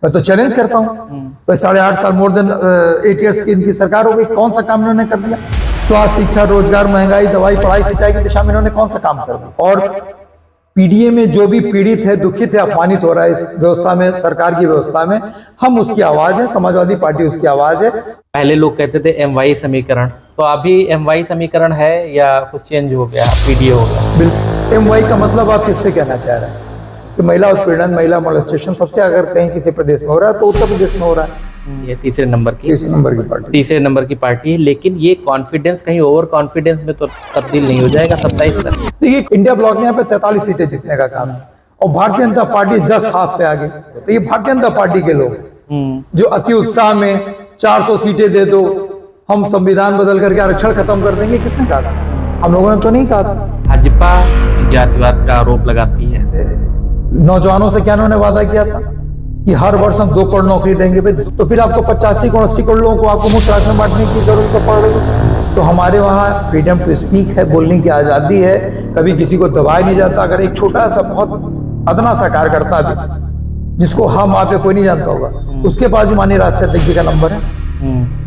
मैं तो चैलेंज करता हूँ। तो 8.5 साल मोर देन 8 ईयर्स की इनकी सरकार हो गई, कौन सा काम इन्होंने कर दिया? स्वास्थ्य, शिक्षा, रोजगार, महंगाई, दवाई, पढ़ाई, सिंचाई की दिशा में इन्होंने कौन सा काम कर दिया? और पीडीए में जो भी पीड़ित है, दुखित है, अपमानित हो रहा है इस व्यवस्था में, सरकार की व्यवस्था में, हम उसकी आवाज है, समाजवादी पार्टी उसकी आवाज है। पहले लोग कहते थे MY समीकरण, तो अभी MY समीकरण है या कुछ चेंज हो गया, पीडीए हो गया? बिल्कुल। MY का मतलब आप किससे कहना चाह रहे हैं? कि महिला उत्पीड़न, महिला मोलेस्टेशन सबसे अगर कहीं किसी प्रदेश में हो रहा है तो उत्तर प्रदेश में हो रहा है। ये तीसरे नंबर की पार्टी है। लेकिन ये कॉन्फिडेंस कहीं ओवर कॉन्फिडेंस में तो तब्दील नहीं हो जाएगा 27 तक? देखिए, इंडिया ब्लॉक में यहाँ पे 43 सीटें जीतने का काम है और Bharatiya Janata party just half पे आगे। तो ये भारतीय जनता पार्टी के लोग जो अति उत्साह में 400 सीटें दे दो, हम संविधान बदल करके आरक्षण खत्म कर देंगे, किसने कहा था? हम लोगों ने तो नहीं कहा था। भाजपा जातिवाद का आरोप लगाती है। नौजवानों से क्या उन्होंने वादा किया था कि हर वर्ष हम 2 करोड़ नौकरी देंगे भाई, तो फिर आपको 85 करोड़ 80 करोड़ लोगों को आपको मुफ्त राशन बांटने की जरूरत पड़ रही है। तो हमारे वहाँ फ्रीडम टू स्पीक है, बोलने की आजादी है, कभी किसी को दबाया नहीं जाता। अगर एक छोटा सा बहुत अदना सा कार्यकर्ता भी जिसको हम आप कोई नहीं जानता होगा, उसके पास ही माननीय राष्ट्रीय अध्यक्ष जी का नंबर है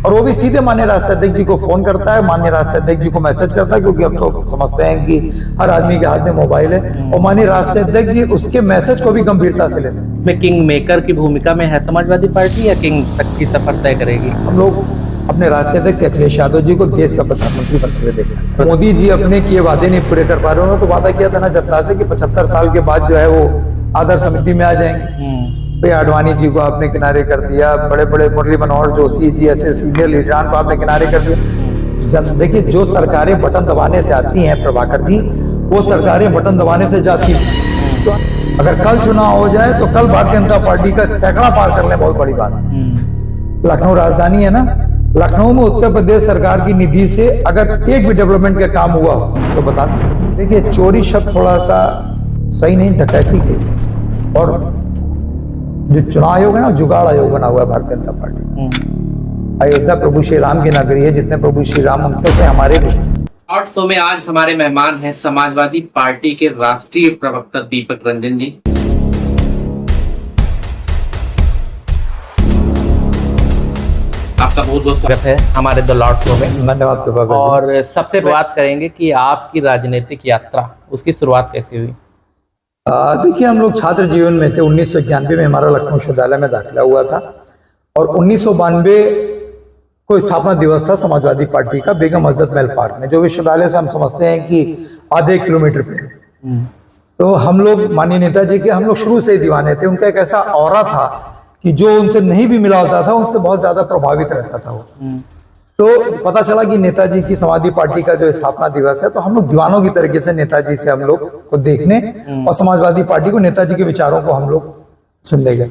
और वो भी सीधे माननीय राष्ट्रीय अध्यक्ष जी को फोन करता है, माननीय राष्ट्रीय अध्यक्ष जी को मैसेज करता है, क्योंकि हम तो समझते हैं कि हर आदमी के हाथ में मोबाइल है और माननीय राष्ट्रीय अध्यक्ष जी उसके मैसेज को भी गंभीरता से लेते हैं। में किंग मेकर की भूमिका में है समाजवादी पार्टी या किंग तक की सफर तय करेगी? हम लोग अपने राष्ट्रीय अध्यक्ष अखिलेश यादव जी को देश का प्रधानमंत्री बनते हुए देखना चाहते हैं। मोदी जी अपने किए वादे नहीं पूरे कर पा रहे। उन्होंने तो वादा किया था ना जनता से कि 75 साल के बाद जो है वो आदर्श समिति में आ जाएंगे। भाई आडवाणी जी को आपने किनारे कर दिया, बड़े बड़े मुरली मनोहर जोशी जी ऐसे सीनियर लीडरान को आपने किनारे कर दिया। देखिए, जो सरकारें बटन दबाने से आती हैं प्रभाकर जी, वो सरकारें बटन दबाने से जाती हैं। तो अगर कल चुनाव हो जाए तो कल भारतीय जनता पार्टी का सैकड़ा पार कर ले, बहुत बड़ी बात है। लखनऊ राजधानी है ना, लखनऊ में उत्तर प्रदेश सरकार की निधि से अगर एक भी डेवलपमेंट का काम हुआ तो बता दें। देखिए, चोरी शब्द थोड़ा सा सही नहीं, डकैती की। और जो चुनाव आयोग है ना, जुगाड़ आयोग बना हुआ है भारतीय जनता पार्टी। अयोध्या प्रभु श्री राम की नगरी है, जितने प्रभु श्री राम उनके थे हमारे भी। और तो में आज हमारे मेहमान हैं समाजवादी पार्टी के राष्ट्रीय प्रवक्ता दीपक रंजन जी। आपका बहुत बहुत स्वागत है हमारे द लॉर्ड शो में। धन्यवाद। और सबसे बात करेंगे कि आपकी राजनीतिक यात्रा, उसकी शुरुआत कैसे हुई? देखिए, हम लोग छात्र जीवन में थे। 1991 में हमारा लखनऊ विश्वविद्यालय में दाखिला हुआ था और 1992 को स्थापना दिवस था समाजवादी पार्टी का बेगम हजरत महल पार्क में, जो विश्वविद्यालय से हम समझते हैं कि आधे किलोमीटर पे। तो हम लोग माननीय नेताजी के हम लोग शुरू से ही दीवाने थे। उनका एक ऐसा ऑरा था कि जो उनसे नहीं भी मिला होता था उनसे बहुत ज्यादा प्रभावित रहता था वो। तो पता चला कि नेताजी की समाजवादी पार्टी का जो स्थापना दिवस है, तो हम लोग दीवानों की तरीके से नेताजी से हम लोग को देखने और समाजवादी पार्टी को, नेताजी के विचारों को हम लोग सुनने गए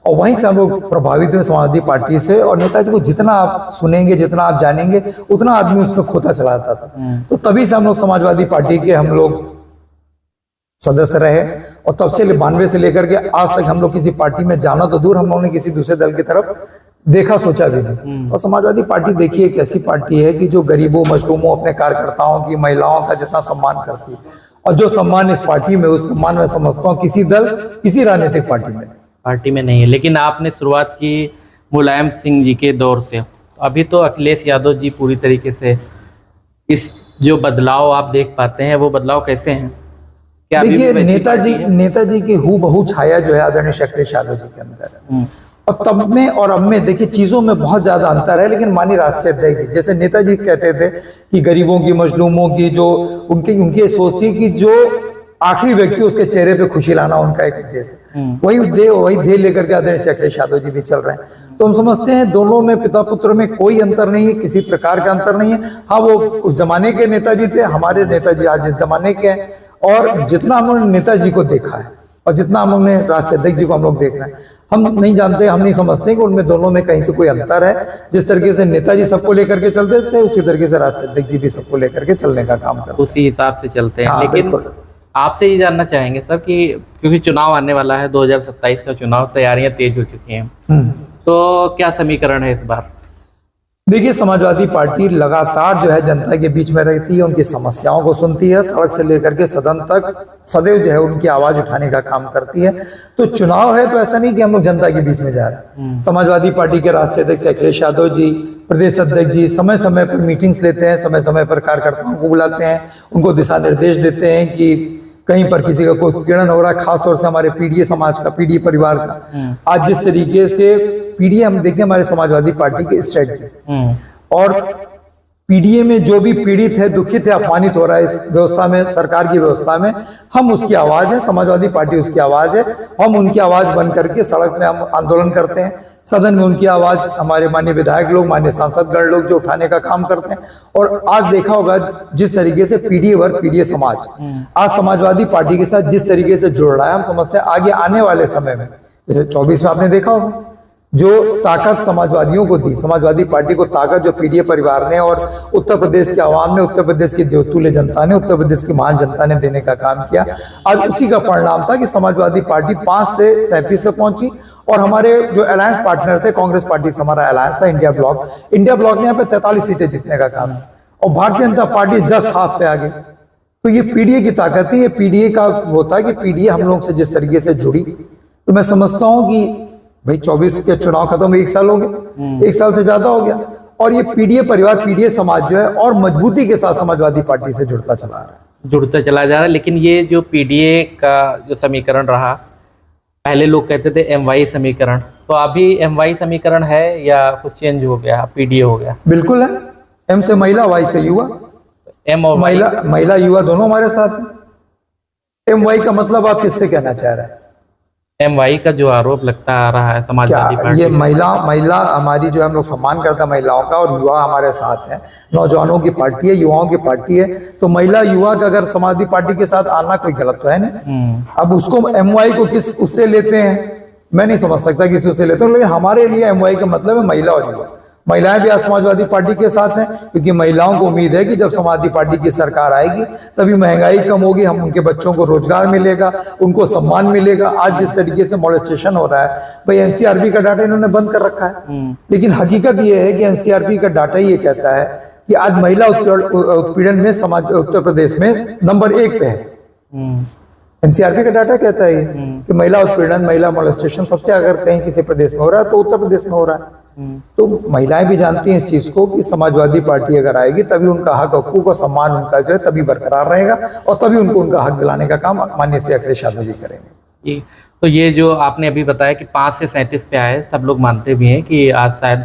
और वहीं से हम लोग प्रभावित हुए समाजवादी पार्टी से। और नेताजी को जितना आप सुनेंगे, जितना आप जानेंगे, उतना आदमी उसमें खोता चला जाता था। तो तभी से हम लोग समाजवादी पार्टी के हम लोग सदस्य रहे और तब से 92 से लेकर के आज तक हम लोग किसी पार्टी में जाना तो दूर, हम लोगों ने किसी दूसरे दल की तरफ देखा सोचा भी नहीं। और समाजवादी पार्टी देखिए एक ऐसी पार्टी है कि जो गरीबों, मजलूमों, अपने कार्यकर्ताओं की, महिलाओं का जितना सम्मान करती है, और जो सम्मान इस पार्टी में, उस सम्मान में समझता हूँ किसी दल, किसी राजनीतिक पार्टी में नहीं है। लेकिन आपने शुरुआत की मुलायम सिंह जी के दौर से, अभी तो अखिलेश यादव जी पूरी तरीके से इस जो बदलाव आप देख पाते हैं, वो बदलाव कैसे हैं? क्या देखिए, नेताजी की हूबहू छाया जो है आदरणीय अखिलेश यादव जी के अंदर है। और तब में और अब में देखिए चीजों में बहुत ज्यादा अंतर है। लेकिन माननीय राष्ट्रीय अध्यक्ष जी, जैसे नेताजी कहते थे कि गरीबों की, मजलूमों की, जो उनकी सोच थी कि जो आखिरी व्यक्ति उसके चेहरे पे खुशी लाना उनका एक उद्देश्य, वही ध्येय लेकर के आदरणीय अखिलेश यादव जी भी चल रहे हैं। तो हम समझते हैं दोनों में, पिता पुत्र में कोई अंतर नहीं है, किसी प्रकार का अंतर नहीं है। हाँ, वो उस जमाने के नेताजी थे, हमारे नेताजी आज इस जमाने के हैं। और जितना हमने नेताजी को देखा है और जितना हमने राष्ट्रीय अध्यक्ष जी को हम लोग देख रहे हैं, हम नहीं जानते, हम नहीं समझते कि उनमें दोनों में कहीं से कोई अंतर है। जिस तरीके से नेताजी सबको लेकर के चलते थे, उसी तरीके से राष्ट्रीय अध्यक्ष जी भी सबको लेकर के चलने का काम करते हैं, उसी हिसाब से चलते हैं। हाँ, लेकिन आपसे ये जानना चाहेंगे सर कि क्योंकि चुनाव आने वाला है, 2027 का चुनाव, तैयारियां तेज हो चुकी हैं, तो क्या समीकरण है इस बार? देखिए, समाजवादी पार्टी लगातार जो है जनता के बीच में रहती है, उनकी समस्याओं को सुनती है, सड़क से लेकर के सदन तक सदैव जो है उनकी आवाज उठाने का काम करती है। तो चुनाव है तो ऐसा नहीं कि हम लोग जनता के बीच में जा रहे हैं। समाजवादी पार्टी के राष्ट्रीय अध्यक्ष अखिलेश यादव जी, प्रदेश अध्यक्ष जी समय समय पर मीटिंग्स लेते हैं, समय समय पर कार्यकर्ताओं को बुलाते हैं, उनको दिशा निर्देश देते हैं कि कहीं पर किसी का कोई उत्पीड़न हो रहा है, खासतौर से हमारे पीडीए समाज का, पीडीए परिवार का। आज जिस तरीके से पीडीए, हम देखें हमारे समाजवादी पार्टी के स्ट्रेटजी और पीडीए में जो भी पीड़ित है, दुखित है, अपमानित हो रहा है इस व्यवस्था में, सरकार की व्यवस्था में, हम उसकी आवाज है, समाजवादी पार्टी उसकी आवाज है। हम उनकी आवाज बन करके सड़क में हम आंदोलन करते हैं, सदन में उनकी आवाज हमारे माननीय विधायक लोग, माननीय सांसदगण लोग जो उठाने का काम करते हैं। और आज देखा होगा जिस तरीके से पीडीए वर्ग, पीडीए समाज आज समाजवादी पार्टी के साथ जिस तरीके से जुड़ रहा है, हम समझते हैं आगे आने वाले समय में, जैसे 24 में आपने देखा होगा जो ताकत समाजवादियों को दी, समाजवादी पार्टी को ताकत जो पीडीए परिवार ने और उत्तर प्रदेश के आवाम ने, उत्तर प्रदेश की देवतुल्य जनता ने, उत्तर प्रदेश की महान जनता ने देने का काम किया। आज उसी का परिणाम था कि समाजवादी पार्टी 5 से 37 से पहुंची। और हमारे जो अलायंस पार्टनर थे, कांग्रेस पार्टी से हमारा अलायंस था इंडिया ब्लॉक ने यहाँ पे 43 सीटें जीतने का काम किया और Bharatiya Janata party just half पे आगे। तो ये पीडीए की ताकत है, ये पीडीए का होता है कि पीडीए हम लोग से जिस तरीके से जुड़ी। तो मैं समझता हूं कि भाई 24 के चुनाव खत्म हुए 1 साल हो गया, 1 साल से ज्यादा हो गया, और ये पीडीए परिवार, पीडीए समाज जो है और मजबूती के साथ समाजवादी पार्टी से जुड़ता चला जा रहा है। लेकिन ये जो पीडीए का जो समीकरण रहा, पहले लोग कहते थे एमवाई समीकरण, तो अभी एमवाई समीकरण है या कुछ चेंज हो गया, पीडीए हो गया? बिल्कुल है, एम से महिला, वाई से युवा। एम और महिला युवा दोनों हमारे साथ हैं। एम वाई का मतलब आप किससे कहना चाह रहे हैं? एमवाई का जो आरोप लगता आ रहा है समाजवादी पार्टी, ये महिला हमारी जो हम लोग सम्मान करते हैं महिलाओं का, और युवा हमारे साथ हैं, नौजवानों की पार्टी है, युवाओं की पार्टी है। तो महिला युवा का अगर समाजवादी पार्टी के साथ आना कोई गलत तो है नहीं। अब उसको एमवाई को किस उससे लेते हैं मैं नहीं समझ सकता किसी उससे लेते हैं, लेकिन हमारे लिए एमवाई का मतलब है महिला और युवा। महिलाएं भी आज समाजवादी पार्टी के साथ हैं, क्योंकि महिलाओं को उम्मीद है कि जब समाजवादी पार्टी की सरकार आएगी तभी महंगाई कम होगी, हम उनके बच्चों को रोजगार मिलेगा, उनको सम्मान मिलेगा। आज जिस तरीके से मॉलेस्टेशन हो रहा है, भाई एनसीआरबी का डाटा इन्होंने बंद कर रखा है, लेकिन हकीकत यह है कि एनसीआरबी का डाटा ये कहता है कि आज महिला उत्पीड़न में समाज उत्तर प्रदेश में नंबर 1 पे है। एनसीआरबी का डाटा कहता है कि महिला उत्पीड़न, महिला मॉलेस्टेशन सबसे अगर कहीं किसी प्रदेश में हो रहा है तो उत्तर प्रदेश में हो रहा है। तो महिलाएं भी जानती हैं इस चीज को कि समाजवादी पार्टी अगर आएगी तभी उनका हक, हकूक और सम्मान उनका जो है तभी बरकरार रहेगा, और तभी उनको उनका हक दिलाने का काम माननीय श्री अखिलेश यादव जी करेंगे। तो ये जो आपने अभी बताया कि 5 से 37 पे आए, सब लोग मानते भी हैं कि आज शायद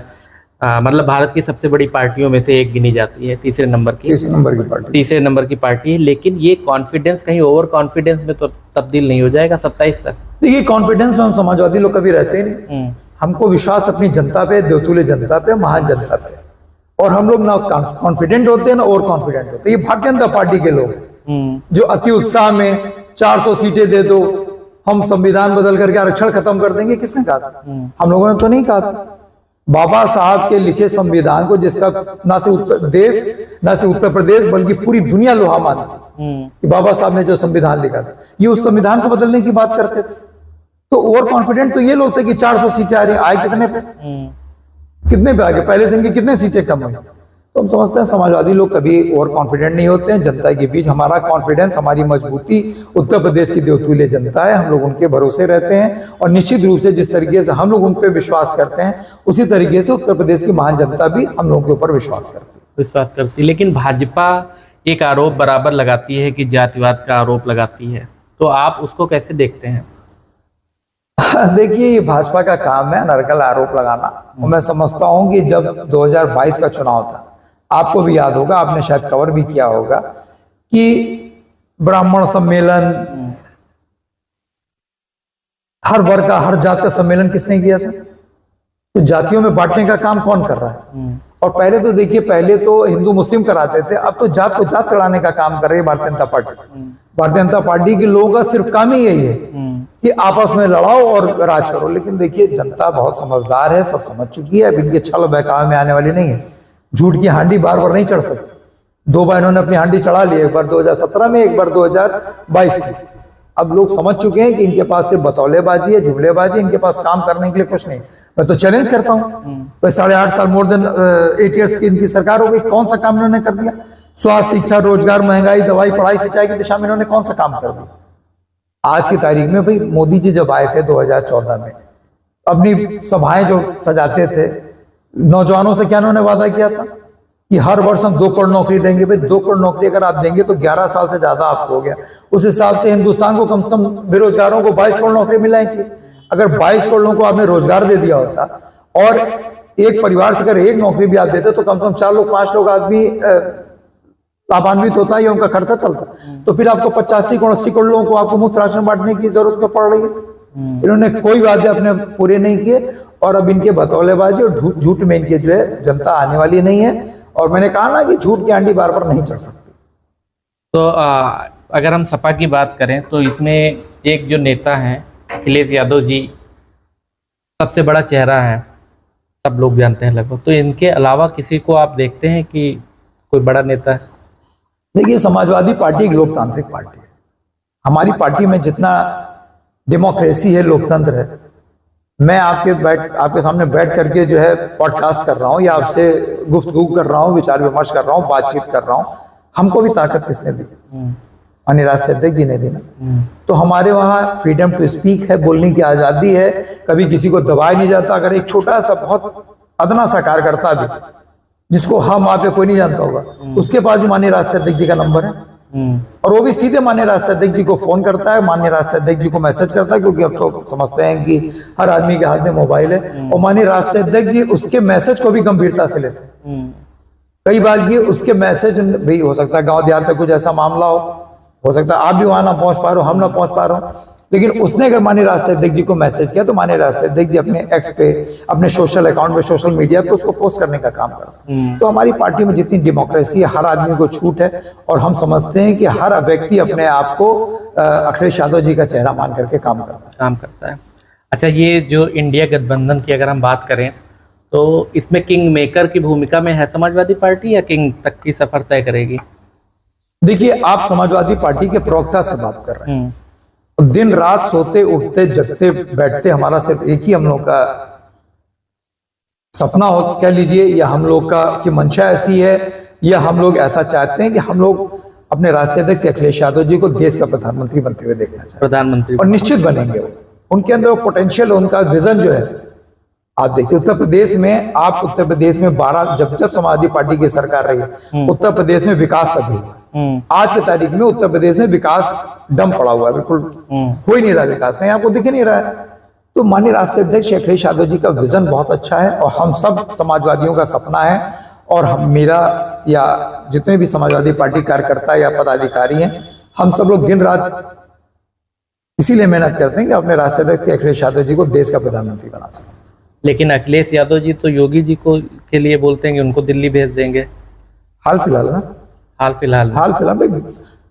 मतलब भारत की सबसे बड़ी पार्टियों में से एक गिनी जाती है, तीसरे नंबर की पार्टी है। लेकिन ये कॉन्फिडेंस कहीं ओवर कॉन्फिडेंस में तो तब्दील नहीं हो जाएगा 27 तक? देखिए, कॉन्फिडेंस में हम समाजवादी लोग कभी रहते ही नहीं। हमको विश्वास अपनी जनता पे, देवतुल्य जनता पे, महान जनता पे, और हम लोग ना कॉन्फिडेंट होते हैं ना ओवर कॉन्फिडेंट होते हैं। ये भारतीय जनता पार्टी के लोग जो अति उत्साह में 400 सीटें दे दो, हम संविधान बदल करके आरक्षण खत्म कर देंगे, किसने कहा था? हम लोगों ने तो नहीं कहा था। बाबा साहब के लिखे संविधान को, जिसका ना से उत्तर प्रदेश बल्कि पूरी दुनिया लोहा मानती कि बाबा साहब ने जो संविधान लिखा था, ये उस संविधान को बदलने की बात करते थे। तो ओवर कॉन्फिडेंट तो ये लोग थे कि 400 सीटें आ रही, आए कितने पे? कितने पे आगे? पहले से इनकी कितने सीटें कम हुई? तो हम समझते हैं समाजवादी लोग कभी ओवर कॉन्फिडेंट नहीं होते हैं। जनता के बीच हमारा कॉन्फिडेंस, हमारी मजबूती उत्तर प्रदेश की देवतुल्य जनता है, हम लोग उनके भरोसे रहते हैं, और निश्चित रूप से जिस तरीके से हम लोग उन पर विश्वास करते हैं उसी तरीके से उत्तर प्रदेश की महान जनता भी हम लोगों के ऊपर विश्वास करती है। लेकिन भाजपा एक आरोप बराबर लगाती है कि जातिवाद का आरोप लगाती है, तो आप उसको कैसे देखते हैं? देखिए, ये भाजपा का काम है अनर्गल आरोप लगाना। और मैं समझता हूं कि जब 2022 का चुनाव था, आपको भी याद होगा, आपने शायद कवर भी किया होगा कि ब्राह्मण सम्मेलन, हर वर्ग का, हर जात का सम्मेलन किसने किया था? तो जातियों में बांटने का काम कौन कर रहा है? और पहले तो देखिए, पहले तो हिंदू मुस्लिम कराते थे, अब तो जात को जात चढ़ाने का काम कर रही है भारतीय जनता पार्टी। भारतीय जनता पार्टी के लोगों का सिर्फ काम ही यही है कि आपस में लड़ाओ और राज करो। लेकिन देखिए, जनता बहुत समझदार है, सब समझ चुकी है, अब इनके छल बहकावे में आने वाली नहीं है। झूठ की हांडी बार बार नहीं चढ़ सकती। 2 बार इन्होंने अपनी हांडी चढ़ा ली, एक बार 2017 में, एक बार 2022 में। अब लोग समझ चुके हैं कि इनके पास सिर्फ बतौलेबाजी है, जुमलेबाजी, इनके पास काम करने के लिए कुछ नहीं। मैं तो चैलेंज करता हूँ, तो 8.5 साल मोर देन 8 ईयर्स की इनकी सरकार हो गई, कौन सा काम इन्होंने कर दिया? स्वास्थ्य, शिक्षा, रोजगार, महंगाई, दवाई, पढ़ाई, सिंचाई की दिशा में इन्होंने कौन सा काम कर दिया? आज की तारीख में भाई मोदी जी जब आए थे 2014 में, अपनी सभाएं जो सजाते थे, नौजवानों से क्या उन्होंने वादा किया था कि हर वर्ष हम 2 करोड़ नौकरी देंगे। भाई 2 करोड़ नौकरी अगर आप देंगे तो 11 साल से ज्यादा आपको हो गया। उस हिसाब से हिंदुस्तान को कम से कम बेरोजगारों को 22 करोड़ नौकरी मिलनी चाहिए। अगर 22 करोड़ लोगों को आपने रोजगार दे दिया होता और एक परिवार से अगर एक नौकरी भी आप देते तो कम से कम 4 लोग 5 लोग आदमी लाभान्वित होता है या उनका खर्चा चलता। तो फिर आपको 85 करोड़ 80 करोड़ लोगों को आपको मुफ्त राशन बांटने की जरूरत क्यों पड़ रही है? इन्होंने कोई वादे अपने पूरे नहीं किए और अब इनके बतौलेबाजी और झूठ में इनके जो है जनता आने वाली नहीं है। और मैंने कहा ना कि झूठ की आंडी बार बार नहीं चढ़ सकती। तो अगर हम सपा की बात करें तो इसमें एक जो नेता हैं अखिलेश यादव जी सबसे बड़ा चेहरा है, सब लोग जानते हैं लगभग। तो इनके अलावा किसी को आप देखते हैं कि कोई बड़ा नेता है? देखिए, समाजवादी पार्टी एक लोकतांत्रिक पार्टी है। हमारी पार्टी में जितना डेमोक्रेसी है, लोकतंत्र है, मैं आपके सामने बैठ करके जो है पॉडकास्ट कर रहा हूँ या आपसे गुफ्तगू कर रहा हूँ, विचार विमर्श कर रहा हूँ, बातचीत कर रहा हूँ, हमको भी ताकत किसने दी? माननीय राष्ट्रीय अध्यक्ष जी ने दी ना। तो हमारे वहाँ फ्रीडम टू स्पीक है, बोलने की आजादी है, कभी किसी को दबाया नहीं जाता। अगर एक छोटा सा बहुत अदना सा कार्यकर्ता भी जिसको हम वहां पे कोई नहीं जानता होगा, उसके पास ही माननीय राष्ट्रीय अध्यक्ष जी का नंबर है और वो भी सीधे माननीय राष्ट्रीय अध्यक्ष जी को फोन करता है, माननीय राष्ट्रीय अध्यक्ष जी को मैसेज करता है, क्योंकि अब तो समझते हैं कि हर आदमी के हाथ में मोबाइल है और माननीय राष्ट्रीय अध्यक्ष जी उसके मैसेज को भी गंभीरता से लेते हैं। कई बार ये उसके मैसेज भी हो सकता है गांव देहात में कुछ ऐसा मामला हो सकता है आप भी वहां ना पहुंच पा रहे हो, हम ना पहुंच पा रहे हो, लेकिन उसने अगर माननीय राष्ट्रीय अध्यक्ष जी को मैसेज किया तो माननीय राष्ट्रीय अध्यक्ष जी अपने एक्स पे, अपने सोशल अकाउंट पे, सोशल मीडिया पे उसको पोस्ट करने का काम करते हैं। तो हमारी पार्टी में जितनी डेमोक्रेसी है, हर आदमी को छूट है और हम समझते हैं कि हर व्यक्ति अपने आप को अखिलेश यादव जी का चेहरा मान करके काम करता है। अच्छा, ये जो इंडिया गठबंधन की अगर हम बात करें तो इसमें किंग मेकर की भूमिका में है समाजवादी पार्टी या किंग तक की सफर तय करेगी? देखिए, आप समाजवादी पार्टी के प्रवक्ता से बात कर रहे हैं। दिन रात सोते उठते जगते बैठते हमारा सिर्फ एक ही हम लोग का सपना हो कह लीजिए, या हम लोग का कि मंशा ऐसी है, या हम लोग ऐसा चाहते हैं कि हम लोग अपने राष्ट्रीय अध्यक्ष अखिलेश यादव जी को देश का प्रधानमंत्री बनते हुए देखना चाहते हैं। प्रधानमंत्री और निश्चित बनेंगे। उनके अंदर पोटेंशियल, उनका विजन जो है, आप देखिए उत्तर प्रदेश में, आप उत्तर प्रदेश में 12 जब समाजवादी पार्टी की सरकार रही है, उत्तर प्रदेश में विकास तभी हुआ। आज की तारीख में उत्तर प्रदेश में विकास डम पड़ा हुआ है, बिल्कुल हो ही नहीं रहा विकास, कहीं आपको दिख ही नहीं रहा है। तो माननीय राष्ट्रीय अध्यक्ष अखिलेश यादव जी का विजन बहुत अच्छा है और हम सब समाजवादियों का सपना है। और हम, मेरा या जितने भी समाजवादी पार्टी कार्यकर्ता या पदाधिकारी हैं, हम सब लोग दिन रात इसीलिए मेहनत करते हैं कि अपने राष्ट्रीय अध्यक्ष अखिलेश यादव जी को देश का प्रधानमंत्री बना सकें। लेकिन अखिलेश यादव जी तो योगी जी को के लिए बोलते हैं कि उनको दिल्ली भेज देंगे। हाल फिलहाल भाई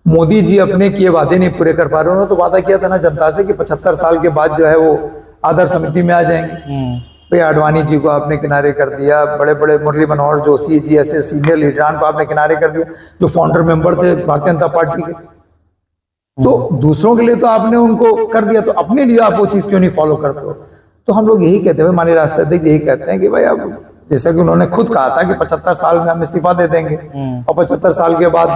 मोदी जी अपने किए वादे नहीं पूरे कर पा रहे। उन्होंने तो वादा किया था ना जनता से कि 75 साल के बाद जो है वो आदर्श समिति में आ जाएंगे। भाई आडवाणी जी को आपने किनारे कर दिया, बड़े बड़े मुरली मनोहर जोशी जी ऐसे सीनियर लीडरान को आपने किनारे कर दिया जो फाउंडर मेंबर थे भारतीय जनता पार्टी के। तो दूसरों के लिए तो आपने उनको कर दिया, तो अपने लिए आप वो चीज क्यों नहीं फॉलो करते हो? तो हम लोग यही कहते हैं, माननीय राष्ट्रीय अध्यक्ष यही कहते हैं कि भाई अब जैसा कि उन्होंने खुद कहा था कि 75 साल में हम इस्तीफा दे देंगे और 75 साल के बाद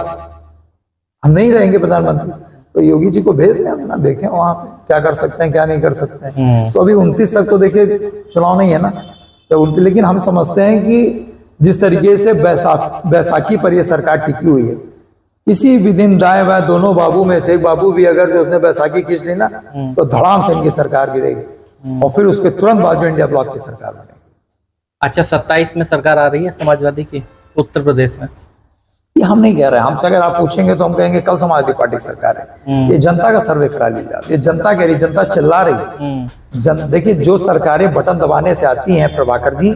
हम नहीं रहेंगे प्रधानमंत्री, तो योगी जी को भेज दें ना, देखें वहां पे क्या कर सकते हैं क्या नहीं कर सकते हैं। तो अभी 29 तक तो देखिए चुनाव नहीं है ना, तो लेकिन हम समझते हैं कि जिस तरीके से बैसाखी पर यह सरकार टिकी हुई है, किसी भी दिन दाएं बाएं दोनों बाबू में से एक बाबू भी अगर जो उसने बैसाखी खींच ली ना तो धड़ाम से इनकी सरकार गिरेगी और फिर उसके तुरंत बाद जो इंडिया ब्लॉक की सरकार बनेगी। अच्छा, 27 में सरकार आ रही है समाजवादी की उत्तर प्रदेश में? ये हम नहीं कह रहे हैं, हमसे अगर आप पूछेंगे तो हम कहेंगे कल समाजवादी पार्टी की सरकार है। ये जनता का सर्वे करा लीजिए, ये जनता कह रही, जनता चिल्ला रही है। देखिए, जो सरकारें बटन दबाने से आती हैं प्रभाकर जी,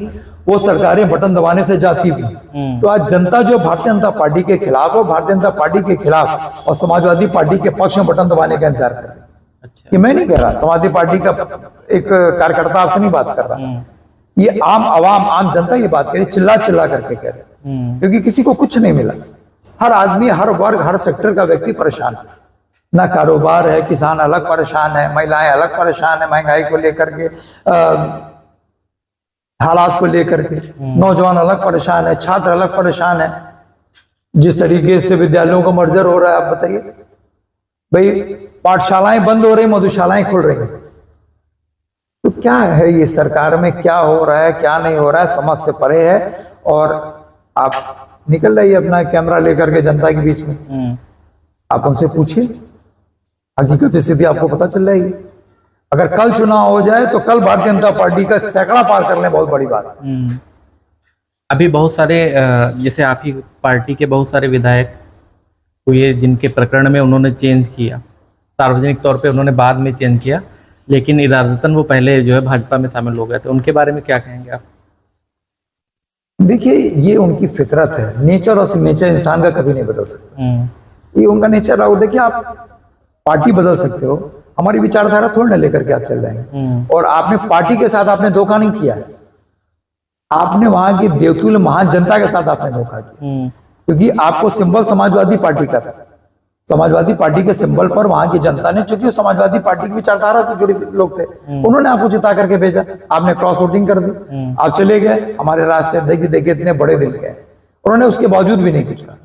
वो सरकारें बटन दबाने से जाती भी। तो आज जनता जो भारतीय जनता पार्टी के खिलाफ है, भारतीय जनता पार्टी के खिलाफ और समाजवादी पार्टी के पक्ष में बटन दबाने का इंतजार कर रही है। अच्छा। ये मैं नहीं कह रहा, समाजवादी पार्टी का एक कार्यकर्ता आपसे नहीं बात कर रहा, ये आम आवाम, आम जनता ये बात कह रही, चिल्ला चिल्ला करके कह रहे, क्योंकि किसी को कुछ नहीं मिला। हर आदमी, हर वर्ग, हर सेक्टर का व्यक्ति परेशान है। ना कारोबार है, किसान अलग परेशान है, महिलाएं अलग परेशान है महंगाई को लेकर के, हालात को लेकर के, नौजवान अलग परेशान है, छात्र अलग परेशान है। जिस तरीके से विद्यालयों का मर्जर हो रहा है, आप बताइए भाई, पाठशालाएं बंद हो रही, मधुशालाएं खुल रही हैं। तो क्या है ये सरकार में, क्या हो रहा है क्या नहीं हो रहा है, समझ से परे है। और आप निकल रही है अपना कैमरा लेकर के जनता के बीच में, आप उनसे पूछिए, हकीकत स्थिति आपको पता चल जाएगी। अगर कल चुनाव हो जाए तो कल भारतीय जनता पार्टी का सैकड़ा पार कर लें, बहुत बड़ी बात है। अभी बहुत सारे जैसे आप ही पार्टी के बहुत सारे विधायक हुए जिनके प्रकरण में उन्होंने चेंज किया, सार्वजनिक तौर पे उन्होंने बाद में चेंज किया, लेकिन इरादतन वो पहले जो है भाजपा में शामिल हो गए थे। उनके बारे में क्या कहेंगे आप? देखिए, ये उनकी फितरत है, नेचर और सिग्नेचर इंसान का कभी नहीं बदल सकता। ये उनका नेचर रहा। देखिए, आप पार्टी बदल सकते हो, हमारी विचारधारा थोड़ी ना लेकर के आप चल जाएंगे। और आपने पार्टी के साथ आपने धोखा नहीं किया है, आपने वहां की देवतुल महान जनता के साथ आपने धोखा किया, क्योंकि आपको सिंबल समाजवादी पार्टी का था। समाजवादी पार्टी के सिंबल पर वहां की जनता ने, चूंकि समाजवादी पार्टी की विचारधारा से जुड़े लोग थे, उन्होंने आपको जिता करके भेजा, आपने क्रॉस वोटिंग कर दी, आप चले गए। हमारे राष्ट्रीय अध्यक्ष जी देखिए इतने बड़े दिल के, उन्होंने उसके बावजूद भी नहीं कुछ कहा,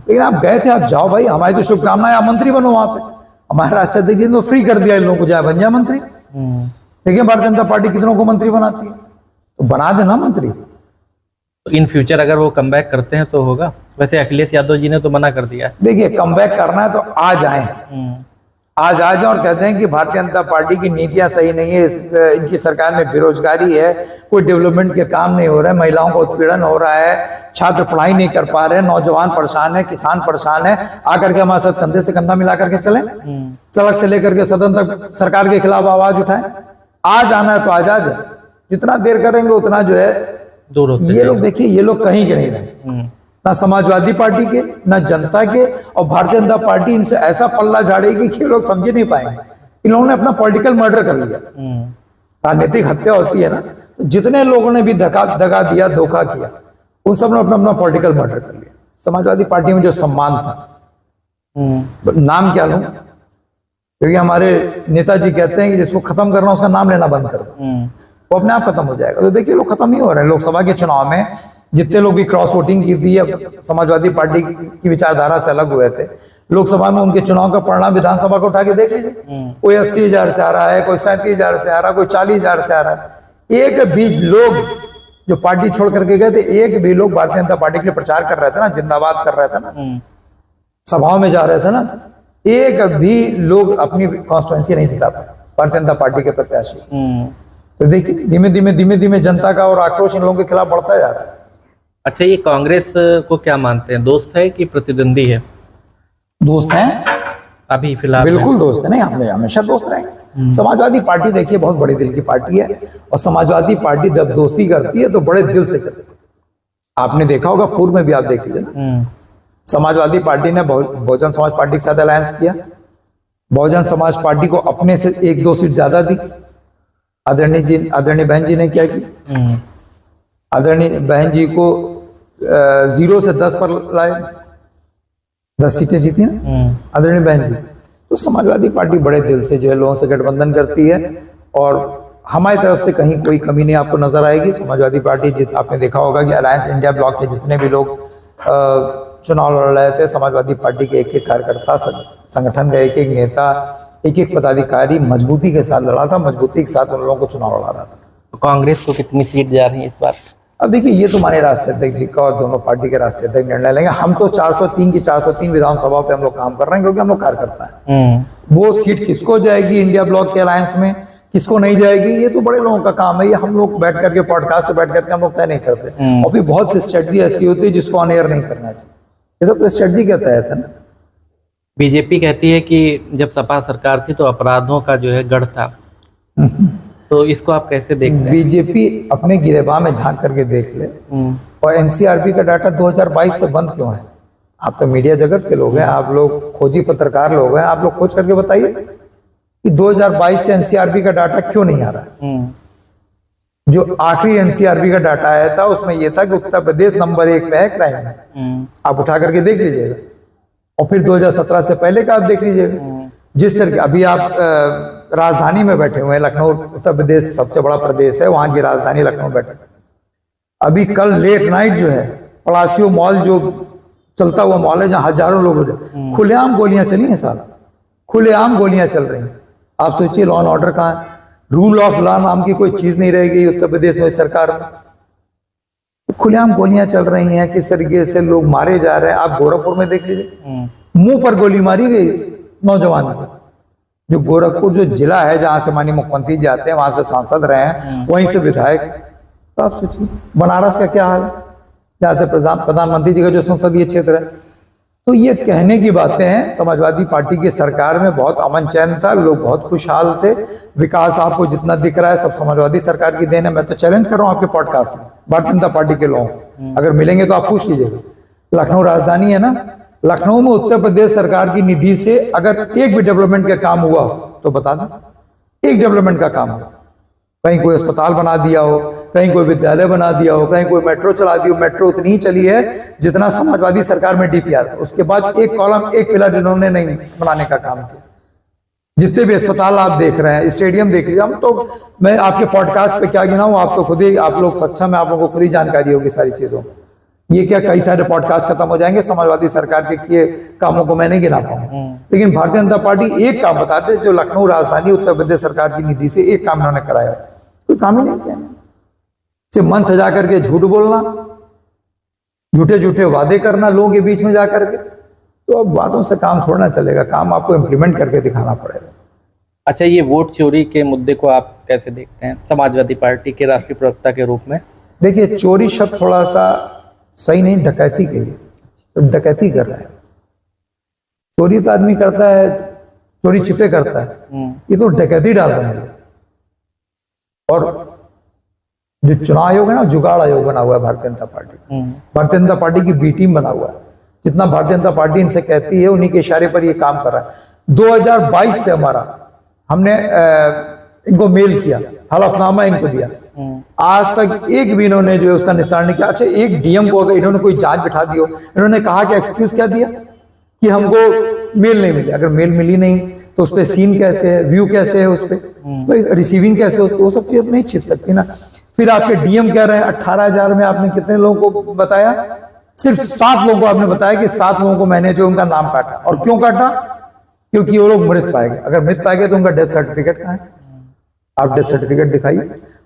लेकिन आप गए थे, आप जाओ भाई, हमारी तो शुभकामनाएं, आप मंत्री बनो वहां पे। हमारे राष्ट्रीय अध्यक्ष जी ने तो फ्री कर दिया इन लोगों को, जाए बन जाए मंत्री। देखिए भारतीय जनता पार्टी कितनों को मंत्री बनाती है, तो बना देना मंत्री। इन फ्यूचर अगर वो कमबैक करते हैं तो होगा। वैसे अखिलेश यादव जी ने तो मना कर दिया है। देखिए, कमबैक करना है तो आज आए, आज आ जाए और कहते हैं कि भारतीय जनता पार्टी की नीतियां सही नहीं है, इनकी सरकार में बेरोजगारी है, कोई डेवलपमेंट के काम नहीं हो रहा है, महिलाओं का उत्पीड़न हो रहा है, छात्र पढ़ाई नहीं कर पा रहे हैं, नौजवान परेशान है, किसान परेशान है, आकर के हमारे साथ कंधे से कंधा मिला करके चले, सड़क से लेकर के सदन तक सरकार के खिलाफ आवाज उठाएं। आज आना है तो आज आ जाए, जितना देर करेंगे उतना जो है दूर होते ये लोग। देखिए, ये लोग कहीं के नहीं रहे, ना समाजवादी पार्टी के, ना जनता के, और भारतीय जनता पार्टी इनसे ऐसा पल्ला झाड़ेगी कि ये लोग समझ नहीं पाएंगे। इन लोगों ने अपना पॉलिटिकल मर्डर कर लिया। राजनीतिक हत्या होती है ना, तो जितने लोगों ने भी दगा दिया, धोखा किया, उन सब ने अपना अपना पॉलिटिकल मर्डर कर लिया। समाजवादी पार्टी में जो सम्मान था, नाम क्या लूं, क्योंकि हमारे नेताजी कहते हैं कि जिसको खत्म करना उसका नाम लेना बंद कर दो, वो अपने आप खत्म हो जाएगा। तो देखिए, लोग खत्म ही हो रहे हैं। लोकसभा के चुनाव में जितने लोग भी क्रॉस वोटिंग की थी, समाजवादी पार्टी की विचारधारा से अलग हुए थे, लोकसभा में उनके चुनाव का परिणाम विधानसभा को उठा के देख लीजिए। कोई 80,000 से आ रहा है, कोई 37,000 से आ रहा है, कोई 40,000 से आ रहा है। एक भी लोग जो पार्टी छोड़ करके गए थे, एक भी लोग भारतीय जनता पार्टी के लिए प्रचार कर रहे थे ना, जिंदाबाद कर रहे थे ना, सभाओं में जा रहे थे ना, एक भी लोग अपनी कॉन्स्टिट्यूएंसी नहीं जिता पाए भारतीय जनता पार्टी के प्रत्याशी। तो देखिए, धीमे धीमे जनता का और आक्रोश इन लोगों के खिलाफ बढ़ता जा रहा है। अच्छा, ये कांग्रेस को क्या मानते हैं, दोस्त है कि प्रतिद्वंदी है? दोस्त हैं अभी फिलहाल बिल्कुल दोस्त है, नहीं हमें हमेशा दोस्त रहेंगे। समाजवादी पार्टी देखिए बहुत बड़े दिल की पार्टी है, और समाजवादी पार्टी जब दोस्ती करती है तो बड़े दिल से करती है। आपने देखा होगा, पूर्व में भी आप देख लीजिए ना, समाजवादी पार्टी ने बहुजन समाज पार्टी के साथ अलायंस किया, बहुजन समाज पार्टी को अपने से 1-2 सीट ज्यादा दी। आदरणीय बहन जी ने क्या की, आदरणीय बहन जी को 0 से 10 पर लाए, 10 सीटें जीती ना आदरणीय बहन जी। तो समाजवादी पार्टी बड़े दिल से जो है लोगों से गठबंधन करती है, और हमारी तरफ से कहीं कोई कमी नहीं आपको नजर आएगी। समाजवादी पार्टी, आपने देखा होगा कि अलायंस इंडिया ब्लॉक के जितने भी लोग चुनाव लड़ रहे थे, समाजवादी पार्टी के एक कार्यकर्ता, संगठन का एक नेता, एक पदाधिकारी मजबूती के साथ लड़ा था, मजबूती के साथ उन लोगों को चुनाव लड़ा रहा था। तो कांग्रेस को कितनी सीट जा रही है इस बार? अब देखिए, ये तो हमारे राष्ट्रीय अध्यक्ष जी का और दोनों पार्टी के राष्ट्रीय अध्यक्ष निर्णय लेंगे। हम तो 403 की 403 विधानसभा पे हम लोग काम कर रहे हैं, क्योंकि हम लोग कार्यकर्ता है। वो सीट किसको जाएगी इंडिया ब्लॉक के अलायंस में, किसको नहीं जाएगी, ये तो बड़े लोगों का काम है। ये हम लोग बैठ करके पॉडकास्ट से बैठ करके हम लोग तय नहीं करते। और भी बहुत सी स्ट्रेटजी ऐसी होती है जिसको ऑन एयर नहीं करना चाहिए, ये सब तो स्ट्रेटजी के तहत है ना। बीजेपी कहती है कि जब सपा सरकार थी तो अपराधों का जो है गढ़ था, तो इसको आप कैसे देखते हैं? बीजेपी अपने गिरेबान में झांक करके देख ले, और एनसीआरबी का डाटा 2022 से बंद क्यों है? आप तो मीडिया जगत के लोग हैं, आप लोग खोजी पत्रकार लोग हैं, आप लोग खोज करके बताइए कि 2022 से एनसीआरबी का डाटा क्यों नहीं आ रहा है? जो आखिरी एनसीआरबी का डाटा आया था उसमें यह था कि उत्तर प्रदेश नंबर 1 पे है क्राइम में। आप उठा करके देख लीजिएगा, और फिर 2017 से पहले का आप देख लीजिएगा। जिस तरह के अभी आप राजधानी में बैठे हुए हैं, लखनऊ उत्तर प्रदेश सबसे बड़ा प्रदेश है, वहां की राजधानी लखनऊ बैठे, अभी कल लेट नाइट जो है पलासियो मॉल जो चलता हुआ मॉल है जहां हजारों लोग खुलेआम गोलियां चली हैं साहब, खुलेआम गोलियां चल रही हैं। आप सोचिए लॉ एंड ऑर्डर कहाँ है, रूल ऑफ लॉ नाम की कोई चीज नहीं रहेगी उत्तर प्रदेश में सरकार में। खुलेआम गोलियां चल रही हैं, किस तरीके से लोग मारे जा रहे हैं। आप गोरखपुर में देख लीजिए, मुंह पर गोली मारी गई नौजवान को। जो गोरखपुर जो जिला है जहां से माननीय मुख्यमंत्री जी आते हैं, वहां से सांसद रहे हैं, वहीं से विधायक। तो आप सोचिए बनारस का क्या हाल है, जहां से प्रधानमंत्री जी का जो संसदीय क्षेत्र है। तो ये कहने की बातें हैं। समाजवादी पार्टी की सरकार में बहुत अमन चैन था, लोग बहुत खुशहाल थे। विकास आपको जितना दिख रहा है सब समाजवादी सरकार की देन है। मैं तो चैलेंज कर रहा हूं आपके पॉडकास्ट में भारतीय जनता पार्टी के लोग अगर मिलेंगे तो आप पूछ लीजिएगा। लखनऊ राजधानी है ना, लखनऊ में उत्तर प्रदेश सरकार की निधि से अगर एक भी डेवलपमेंट का काम हुआ तो बता दें, एक डेवलपमेंट का काम हुआ, कहीं कोई अस्पताल बना दिया हो, कहीं कोई विद्यालय बना दिया हो, कहीं कोई मेट्रो चला दी हो। मेट्रो उतनी ही चली है जितना समाजवादी सरकार में डीपीआर, उसके बाद एक कॉलम एक पिलर इन्होंने नहीं बनाने का काम किया। जितने भी अस्पताल आप देख रहे हैं, स्टेडियम देख लीजिए, हम तो मैं आपके पॉडकास्ट पे क्या गिनाऊं, आप तो खुद ही, आप लोग सक्षम है, आप लोगों को खुद ही जानकारी होगी सारी चीजों। ये क्या कई सारे पॉडकास्ट खत्म हो जाएंगे, समाजवादी सरकार के किए कामों को मैं नहीं गिना पाऊंगा। लेकिन भारतीय जनता पार्टी एक काम बताते जो लखनऊ राजधानी उत्तर प्रदेश सरकार की निधि से एक काम इन्होंने कराया, कोई काम ही नहीं किया। सिर्फ मन सजा करके झूठ बोलना, झूठे झूठे वादे करना लोगों के बीच में जाकर के। तो अब वादों से काम थोड़ा ना चलेगा, काम आपको इम्प्लीमेंट करके दिखाना पड़ेगा। अच्छा, ये वोट चोरी के मुद्दे को आप कैसे देखते हैं समाजवादी पार्टी के राष्ट्रीय प्रवक्ता के रूप में? देखिए, चोरी शब्द थोड़ा सा सही नहीं, डकैती कहिए, सब डकैती कर रहा है। चोरी तो आदमी करता है, चोरी छिपे करता है, ये तो डकैती डाल रहे हैं। और जो चुनाव आयोग है ना, जुगाड़ आयोग बना हुआ है भारतीय जनता पार्टी। भारतीय जनता पार्टी की बी टीम बना हुआ है। जितना भारतीय जनता पार्टी इनसे कहती है उन्हीं के इशारे पर ये काम कर रहा है। 2022 से हमारा हमने इनको मेल किया, हलफनामा इनको दिया, आज तक एक भी इन्होंने जो है उसका निस्तारण नहीं किया। अच्छा, एक डीएम को अगर इन्होंने कोई जांच बिठा दी हो, इन्होंने कहा कि एक्सक्यूज क्या दिया कि हमको मेल नहीं मिली। अगर मेल मिली नहीं तो उस पर सीन कैसे है, व्यू कैसे है, उस पर रिसीविंग कैसे है, वो सब चीज नहीं छिप सकती ना। फिर आपके डीएम कह रहे हैं 18,000 में आपने कितने लोगों को बताया? सिर्फ 7 लोगों को आपने बताया कि 7 लोगों को मैंने जो उनका नाम काटा। और क्यों काटा? क्योंकि वो लोग मृत पाए गए। अगर मृत पाए गए तो उनका डेथ सर्टिफिकेट कहाँ है? आप डेथ सर्टिफिकेट दिखाइए।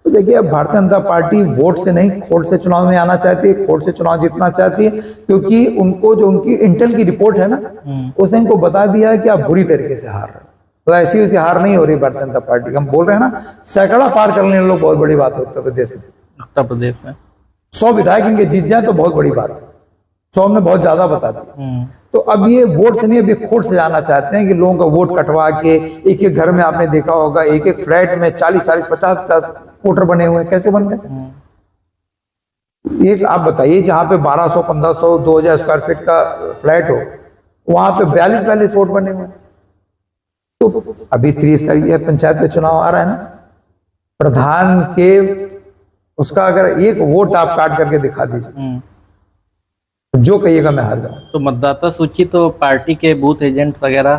तो देखिए, अब भारतीय जनता पार्टी वोट से नहीं खोट से चुनाव में आना चाहती है, खोट से चुनाव जीतना चाहती है, क्योंकि उनको जो उनकी इंटेल की रिपोर्ट है ना, उसने इनको बता दिया है कि आप बुरी तरीके से हार रहे हो। तो ऐसी वैसी हार नहीं हो रही भारतीय जनता पार्टी की। हम बोल रहे हैं ना, सैकड़ा पार कर लेने लोग बहुत बड़ी बात है उत्तर प्रदेश में। उत्तर प्रदेश में 100 विधायक इनके जीत जाए तो बहुत बड़ी बात है। 100 में बहुत ज्यादा बता दी। तो अब ये वोट से नहीं, अभी खोट से जाना चाहते हैं कि लोगों का वोट कटवा के एक एक घर में आपने देखा होगा, एक एक फ्लैट में 40-40, 50-50 वोटर बने हुए हैं। कैसे बन गए? एक आप बताइए, जहां पे 1200, 1500, 2000 स्क्वायर फीट का फ्लैट हो, वहां पे 42-42 वोट बने हुए। तो अभी त्रिस्तरीय पंचायत का चुनाव आ रहा है ना, प्रधान के उसका अगर एक वोट आप काट करके दिखा दीजिए, जो कहिएगा मैं हार जाऊं। तो मतदाता सूची तो पार्टी के बूथ एजेंट वगैरह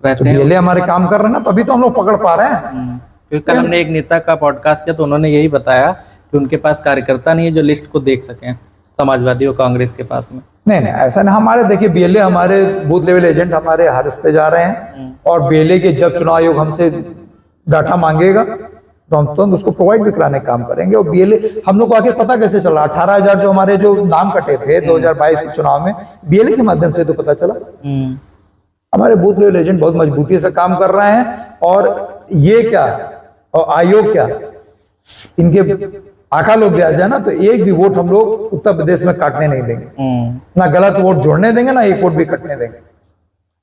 रहते हैं, पहले हमारे काम कर रहे हैं ना, तभी तो हम लोग पकड़ पा रहे हैं। क्योंकि कल हमने एक नेता का पॉडकास्ट किया तो उन्होंने यही बताया कि उनके पास कार्यकर्ता नहीं है जो लिस्ट को देख सकें समाजवादी और कांग्रेस के पास में। नहीं, ऐसा नहीं। हमारे देखिए, बीएलए हमारे बूथ लेवल एजेंट हमारे हर उस पे जा रहे हैं, और बीएलए के जब चुनाव आयोग हमसे डाटा मांगेगा तो हम तुरंत उसको प्रोवाइड भी कराने का काम करेंगे। और बीएलए हम लोग को आगे पता कैसे चला? 18,000 जो हमारे जो नाम कटे थे 2022 के चुनाव में, बीएलए के माध्यम से तो पता चला। हमारे बूथ लेवल एजेंट बहुत मजबूती से काम कर रहे हैं। और ये क्या, और आयोग क्या, इनके आका लोग भी आ जाए ना, तो एक भी वोट हम लोग उत्तर प्रदेश में काटने नहीं देंगे, ना गलत वोट जोड़ने देंगे, ना एक वोट भी कटने देंगे।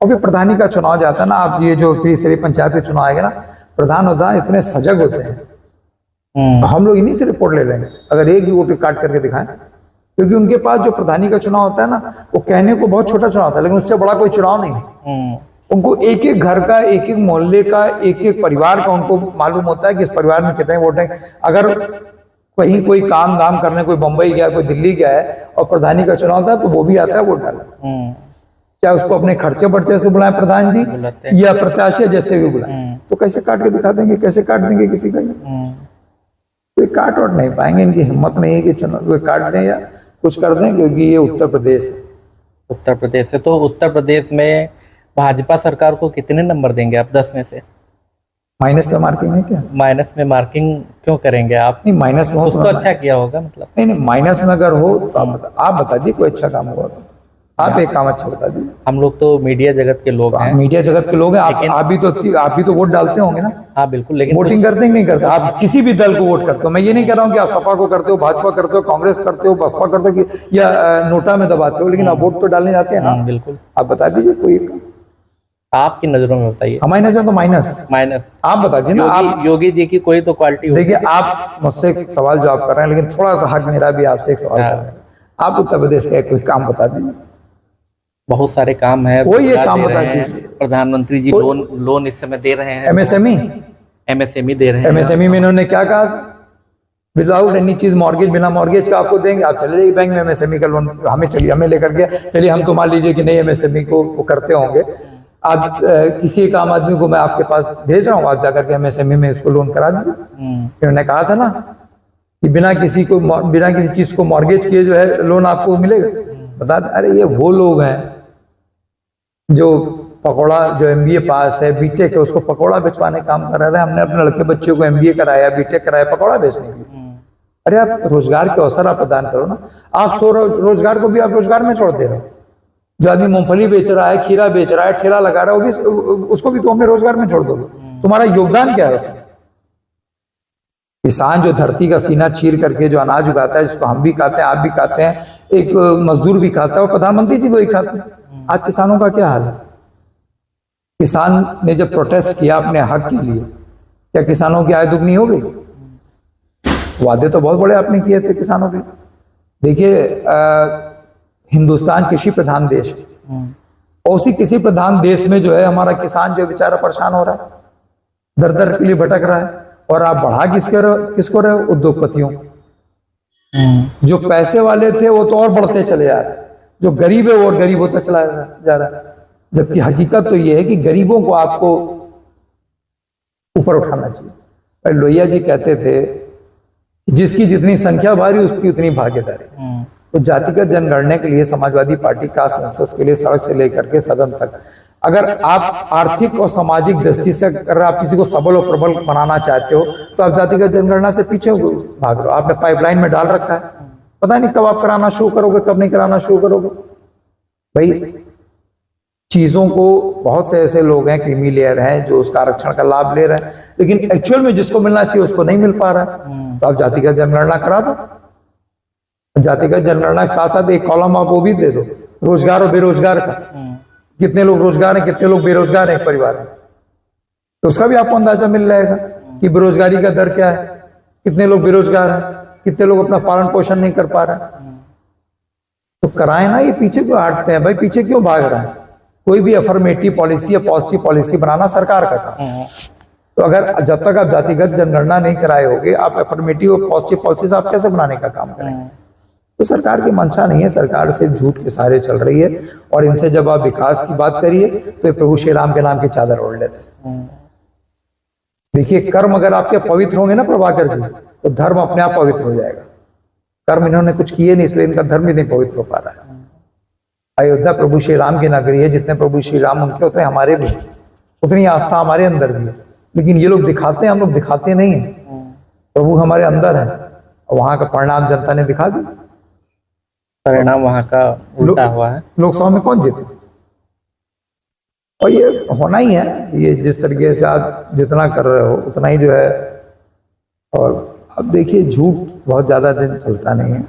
और फिर प्रधानी का चुनाव जाता है ना, आप ये जो त्रिस्तरीय पंचायत के चुनाव आएगा ना, प्रधान होता है इतने सजग होते हैं, हम लोग इन्हीं से रिपोर्ट ले लेंगे अगर एक भी वोट काट करके दिखाएं। क्योंकि उनके पास जो प्रधानी का चुनाव होता है ना, वो कहने को बहुत छोटा चुनाव होता है, लेकिन उससे बड़ा कोई चुनाव नहीं। उनको एक एक घर का, एक एक मोहल्ले का, एक एक परिवार का उनको मालूम होता है कि इस परिवार में कितने वोट हैं। अगर कहीं कोई काम धाम करने कोई बम्बई गया, कोई दिल्ली गया है और प्रधानी का चुनाव था, तो वो भी आता है वोट डालने। चाहे उसको अपने खर्चे बर्चे से बुलाएं प्रधान जी बुलाते या प्रत्याशी जैसे भी बुलाएं, तो कैसे काट के दिखा देंगे, कैसे काट देंगे किसी का? कोई काट वोट नहीं पाएंगे, इनकी हिम्मत नहीं है कि चुनाव कोई काट दें या कुछ कर दें, क्योंकि ये उत्तर प्रदेश है। उत्तर प्रदेश से, तो उत्तर प्रदेश में भाजपा सरकार को कितने नंबर देंगे आप 10 में से? माइनस में मार्किंग है क्या? माइनस में मार्किंग क्यों करेंगे आप? नहीं, माइनस में हो उसको अच्छा किया होगा मतलब। नहीं नहीं, माइनस में अगर हो तो आप बता दीजिए कोई अच्छा काम हुआ तो। आप एक काम अच्छा बता दीजिए। हम लोग तो मीडिया जगत के लोग हैं। मीडिया जगत के लोग हैं, आप भी तो वोट डालते होंगे ना? हाँ बिल्कुल, लेकिन वोटिंग करते हैं नहीं करते? आप किसी भी दल को वोट करते हो, मैं ये नहीं कह रहा हूँ कि आप सपा को करते हो, भाजपा करते हो, कांग्रेस करते हो, बसपा करते हो या नोटा में दबाते हो, लेकिन आप वोट तो डालने जाते हैं ना? बिल्कुल। आप बता दीजिए कोई एक। आपकी नजरों में बताइए। हमारी नजर तो माइनस। माइनस आप बता दीजिए ना। आप योगी जी की कोई तो क्वालिटी देखिए, आप मुझसे एक सवाल जवाब कर रहे हैं, लेकिन थोड़ा सा हक मेरा भी आपसे एक सवाल कर रहे हैं। आप उत्तर प्रदेश का कोई काम बता दीजिए। बहुत सारे काम है, कोई ये काम बता दीजिए। प्रधानमंत्री जी लोन इस समय दे रहे हैं। एमएसएमई दे रहे हैं। एमएसएमई में इन्होंने क्या कहा? विदाउट एनी चीज मॉर्गेज, बिना मॉर्गेज का आपको देंगे। आप चले जाइए बैंक में, एमएसएमई का लोन हमें लेकर के चलिए। हम तो मान लीजिए कि नहीं एमएसएमई को करते होंगे, आप किसी एक आम आदमी को मैं आपके पास भेज रहा हूँ, आप जाकर के एमएसएमई में इसको लोन करा दीजिए। इन्होंने कहा था ना कि बिना किसी चीज को मॉर्गेज किए जो है लोन आपको मिलेगा। बता दें, अरे ये वो लोग हैं जो पकौड़ा, जो एमबीए पास है, बीटेक है, उसको पकौड़ा बेचवाने काम कर रहे हैं। हमने अपने लड़के बच्चों को एमबीए कराया, बीटेक कराया, पकौड़ा बेचने के लिए। अरे आप रोजगार के अवसर आप प्रदान करो ना। आप रोजगार को भी आप रोजगार में छोड़ दे रहे हो। जो आदमी मूंगफली बेच रहा है, खीरा बेच रहा है, ठेला लगा रहा है, उसको भी तो अपने रोजगार में छोड़ दोगे। तुम्हारा योगदान क्या है उसमें? किसान जो धरती का सीना चीर करके जो अनाज उगाता है, जिसको हम भी खाते हैं, आप भी खाते हैं, एक मजदूर भी खाता है और प्रधानमंत्री जी वही खाते हैं। आज किसानों का क्या हाल है? किसान ने जब प्रोटेस्ट किया अपने हक के लिए, क्या किसानों की आय दुगनी हो गई? वादे तो बहुत बड़े आपने किए थे किसानों के। देखिए, हिंदुस्तान कृषि प्रधान देश है, और उसी कृषि प्रधान देश में जो है हमारा किसान जो बेचारा परेशान हो रहा है, दर दर के लिए भटक रहा है। और आप बढ़ा किसको रहे हो? उद्योगपतियों। जो पैसे वाले थे वो तो और बढ़ते चले जा रहे हैं, जो गरीब है वो और गरीब होता चला जा रहा है। जबकि हकीकत तो ये है कि गरीबों को आपको ऊपर उठाना चाहिए। लोहिया जी कहते थे, जिसकी जितनी संख्या भारी उसकी उतनी भागीदारी। तो जातिगत जनगणना के लिए समाजवादी पार्टी का सेंसस के लिए सड़क से लेकर के सदन तक, अगर आप आर्थिक और सामाजिक दृष्टि से अगर आप किसी को सबल और प्रबल बनाना चाहते हो, तो आप जातिगत जनगणना से पीछे भाग रहे हो। आपने पाइपलाइन में डाल रखा है, पता नहीं कब आप कराना शुरू करोगे, कब नहीं कराना शुरू करोगे। भाई, चीजों को बहुत से ऐसे लोग हैं, क्रीमी लेयर हैं, जो उसका आरक्षण का लाभ ले रहे हैं, लेकिन एक्चुअल में जिसको मिलना चाहिए उसको नहीं मिल पा रहा है। तो आप जातिगत जनगणना करा दो। जातिगत जनगणना के साथ साथ एक कॉलम आप वो भी दे दो, रोजगार और बेरोजगार का। कितने लोग रोजगार हैं, कितने लोग बेरोजगार हैं एक परिवार में, तो उसका भी आपको अंदाजा मिल जाएगा कि बेरोजगारी का दर क्या है, कितने लोग बेरोजगार हैं, कितने लोग अपना पालन पोषण नहीं कर पा रहे हैं। तो कराए ना, ये पीछे क्यों हटते हैं भाई? पीछे क्यों भाग रहे हैं? कोई भी अफर्मेटिव पॉलिसी या पॉजिटिव पॉलिसी बनाना सरकार का काम है। तो अगर जब तक आप जातिगत जनगणना नहीं कराए होगे, आप अफर्मेटिव और पॉजिटिव पॉलिसीज आप कैसे बनाने का काम करेंगे? तो सरकार की मंशा नहीं है, सरकार सिर्फ झूठ के सहारे चल रही है। और इनसे जब आप विकास की बात करिए तो ये प्रभु श्री राम के नाम की चादर ओढ़ लेते। देखिए, कर्म अगर आपके पवित्र होंगे ना प्रभाकर जी, तो धर्म अपने आप पवित्र हो जाएगा। कर्म इन्होंने कुछ किए नहीं, इसलिए इनका धर्म ही नहीं पवित्र हो पा रहा है। अयोध्या प्रभु श्री राम की नगरी है, जितने प्रभु श्री राम उनके उतने हमारे भी, उतनी आस्था हमारे अंदर भी है। लेकिन ये लोग दिखाते हैं, हम लोग दिखाते नहीं है। प्रभु हमारे अंदर है, और वहां का परिणाम जनता ने दिखा दिया। परिणाम वहां का उल्टा हुआ है। लोकसभा में कौन जीते? और ये होना ही है। ये जिस तरीके से आप जितना कर रहे हो उतना ही जो है। और अब देखिए, झूठ बहुत ज्यादा दिन चलता नहीं है,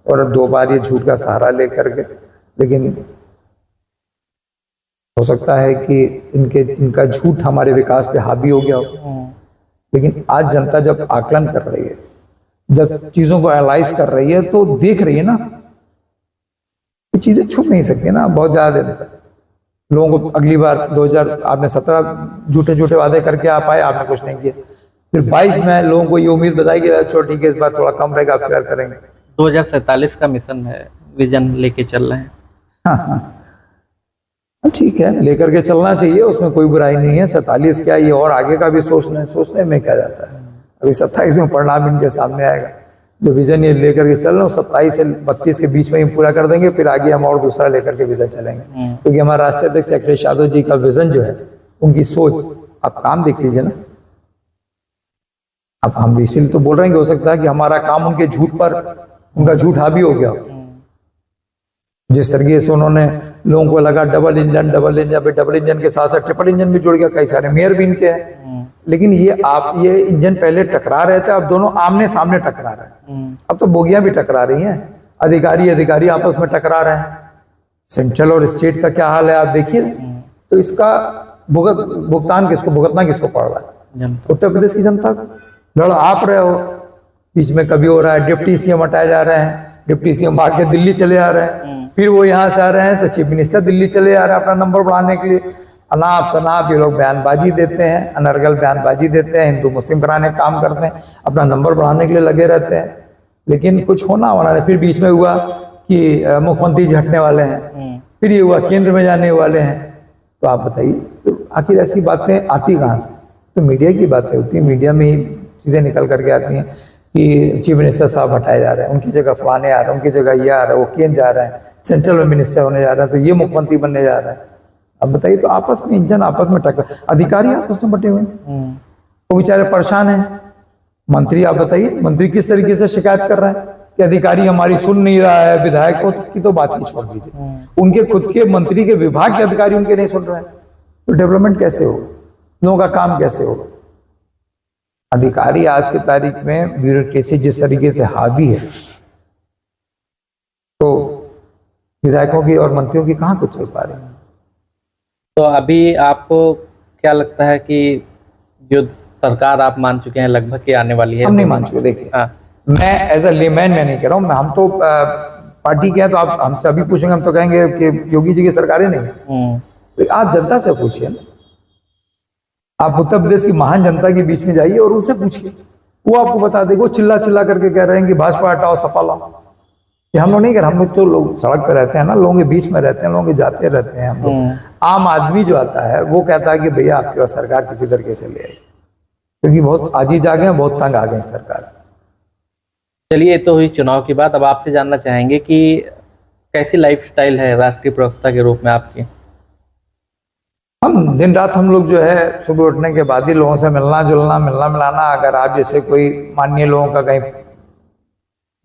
और 2 बार ये झूठ का सहारा लेकर के, लेकिन हो सकता है कि इनका झूठ हमारे विकास पे हावी हो गया हो। लेकिन आज जनता जब आकलन कर रही है, जब चीजों को एनालाइज कर रही है, तो देख रही है ना, ये चीजें छुप नहीं सकती ना बहुत ज्यादा दिन तक। लोगों को अगली बार 2017 झूठे झूठे वादे करके आप आए, आपने कुछ नहीं किया। फिर 22 में लोगों को ये उम्मीद बताई कि चलो ठीक है, इस बार थोड़ा कम रहेगा, प्यार करेंगे। 2047 का मिशन है, विजन लेके चल रहे हैं। हाँ। ठीक है, लेकर के चलना चाहिए, उसमें कोई बुराई नहीं है। 47 क्या, ये और आगे का भी सोचने में क्या जाता है। अभी 27 में परिणाम इनके सामने आएगा। जो विजन ये लेकर के चल रहे हो 27 से 32 के बीच में ही पूरा कर देंगे, फिर आगे हम और दूसरा लेकर के विजन चलेंगे। क्योंकि हमारा राष्ट्रीय अध्यक्ष अखिलेश यादव जी का विजन जो है, उनकी सोच, आप काम देख लीजिए ना। अब हम इसीलिए तो बोल रहे हैं कि हो सकता है कि हमारा काम उनके झूठ पर, उनका झूठ हावी हो गया। जिस तरीके से उन्होंने लोगों को लगा डबल इंजन, डबल इंजन के साथ साथ ट्रिपल इंजन भी जुड़ गया, कई सारे मेयर भी इनके हैं। लेकिन ये इंजन पहले टकरा रहे थे, अब दोनों आमने सामने टकरा रहे हैं। अब तो बोगियां भी टकरा रही हैं, अधिकारी आपस में टकरा रहे हैं। सेंट्रल और स्टेट का क्या हाल है आप देखिए। तो इसका भुगतान किसको, भुगतना किसको पड़ रहा है? उत्तर प्रदेश की जनता को। लड़ आप रहे हो, बीच में कभी हो रहा है डिप्टी सीएम हटाए जा रहे हैं, डिप्टी सीएम भाग के दिल्ली चले आ रहे हैं, फिर वो यहाँ से आ रहे हैं तो चीफ मिनिस्टर दिल्ली चले आ रहे हैं अपना नंबर बढ़ाने के लिए। अनाप शनाप ये लोग बयानबाजी देते हैं, अनर्गल बयानबाजी देते हैं, हिंदू मुस्लिम कराने काम करते हैं, अपना नंबर बढ़ाने के लिए लगे रहते हैं। लेकिन कुछ होना नहीं। फिर बीच में हुआ कि मुख्यमंत्री जी हटने वाले हैं, फिर ये हुआ केंद्र में जाने वाले हैं। तो आप बताइए, तो आखिर ऐसी बातें आती कहाँ से? तो मीडिया की बातें होती है, मीडिया में ही चीज़ें निकल करके आती हैं कि चीफ मिनिस्टर साहब हटाए जा रहे हैं, उनकी जगह फलाने आ रहे हैं, उनकी जगह ये आ रहा है, वो केंद्र जा रहे हैं, सेंट्रल में मिनिस्टर होने जा रहा है, तो ये मुख्यमंत्री बनने जा रहा है। अब बताइए, तो आपस में इंजन आपस में टक्कर, अधिकारी आपस में बटे हुए हैं, वो बेचारे परेशान हैं। मंत्री आप बताइए, मंत्री किस तरीके से शिकायत कर रहे हैं कि अधिकारी हमारी सुन नहीं रहा है, विधायकों की तो बात ही छोड़ दीजिए, उनके खुद के मंत्री के विभाग के अधिकारी उनके नहीं सुन रहे हैं। तो डेवलपमेंट कैसे होगा, लोगों का काम कैसे होगा? अधिकारी आज की तारीख में ब्यूरोक्रेसी जिस तरीके से हावी है, तो विधायकों की और मंत्रियों की कहाँ कुछ चल पा रही है। तो अभी आपको क्या लगता है कि जो सरकार आप मान चुके हैं लगभग की आने वाली है? हम नहीं मान चुके। देखिए, मैं एज अ लेमैन मैं नहीं कह रहा हूँ, हम तो पार्टी के हैं, तो आप हमसे अभी पूछेंगे हम तो कहेंगे कि योगी जी की सरकारें नहीं। तो आप जनता से पूछिए, आप उत्तर प्रदेश की महान जनता के बीच में जाइए और उनसे पूछिए, वो आपको बता देगा। वो चिल्ला चिल्ला करके कह रहे हैं कि भाजपा हटाओ, सपा लाओ। ये हम लोग नहीं कर रहे, हम लोग तो लोग सड़क पर रहते हैं ना, लोगों के बीच में रहते हैं, लोगों के जाते रहते हैं हम लोग। आम आदमी जो आता है वो कहता है कि भैया आपके पास सरकार किसी तरीके से ले आई, क्योंकि बहुत आजीज आ गए, बहुत तंग आ गए सरकार से। चलिए, तो हुई चुनाव की बात। अब आपसे जानना चाहेंगे कि कैसी लाइफस्टाइल है राष्ट्रीय प्रवक्ता के रूप में आपकी? हम दिन रात हम लोग जो है सुबह उठने के बाद ही लोगों से मिलना जुलना, मिलना मिलाना। अगर आप जैसे कोई माननीय लोगों का कहीं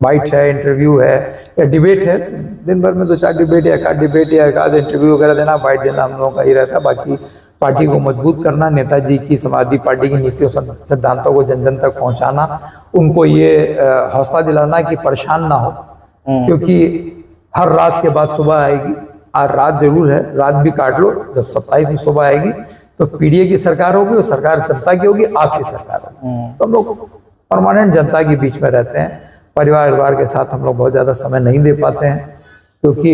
बाइट है, इंटरव्यू है या डिबेट है, दिन भर में 2-4 डिबेट या एक आध इंटरव्यू वगैरह देना, बाइट देना हम लोगों का ही रहता है। बाकी पार्टी को मजबूत करना, नेताजी की समाजवादी पार्टी की नीतियों सिद्धांतों को जन जन तक पहुंचाना, उनको ये हौसला दिलाना कि परेशान ना हो, क्योंकि हर रात के बाद सुबह आएगी। आज रात जरूर है, रात भी काट लो, जब 27 में सुबह आएगी तो पीडीए की सरकार होगी, और सरकार जनता की होगी, आपकी सरकार होगी। तो हम लोग परमानेंट जनता के बीच में रहते हैं। परिवार के साथ हम लोग बहुत ज्यादा समय नहीं दे पाते हैं, क्योंकि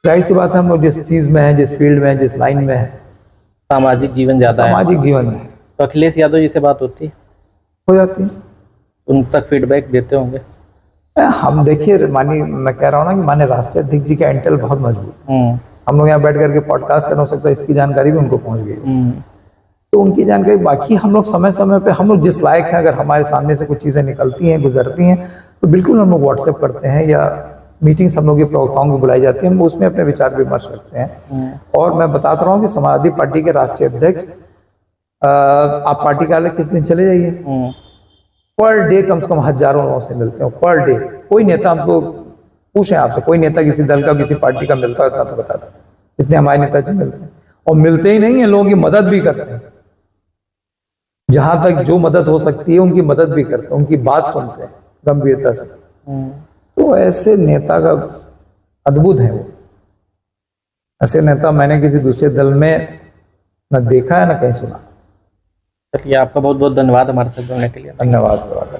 जाहिर सी बात है, हम लोग जिस चीज में है, जिस फील्ड में है, जिस लाइन में है, सामाजिक जीवन ज्यादा है। सामाजिक जीवन में तो अखिलेश यादव जी से बात होती हो जाती है, उन तक फीडबैक देते होंगे? हम देखिए, मैं कह रहा हूँ ना कि माने राष्ट्रीय अध्यक्ष जी का इंटेल बहुत मजबूत। हम लोग यहाँ बैठ करके पॉडकास्ट करना हो सकता है, इसकी जानकारी भी उनको पहुंच गई, तो उनकी जानकारी। बाकी हम लोग समय समय पे हम लोग जिस लायक हैं, अगर हमारे सामने से कुछ चीजें निकलती हैं, गुजरती हैं, तो बिल्कुल हम लोग व्हाट्सएप करते हैं, या मीटिंग्स हम लोग की प्रवक्ताओं की बुलाई जाती है, हम उसमें अपने विचार विमर्श रखते हैं। और मैं बताता रहा हूँ कि समाजवादी पार्टी के राष्ट्रीय अध्यक्ष, आप पार्टी कार्यालय किस दिन चले जाइए, पर डे कम से कम हजारों लोगों से मिलते हो, पर डे। कोई नेता, हमको पूछें आपसे, कोई नेता किसी दल का, किसी पार्टी का मिलता होता तो बता दो, जितने हमारे नेताजी मिलते हैं। और मिलते ही नहीं है, लोगों की मदद भी करते हैं, जहां तक जो मदद हो सकती है उनकी मदद भी करते हैं, उनकी बात सुनते हैं गंभीरता से। तो ऐसे नेता का अद्भुत है वो। ऐसे नेता मैंने किसी दूसरे दल में न देखा है न कहीं सुना। चलिए, आपका बहुत बहुत धन्यवाद हमारे साथ जुड़ने के लिए। धन्यवाद।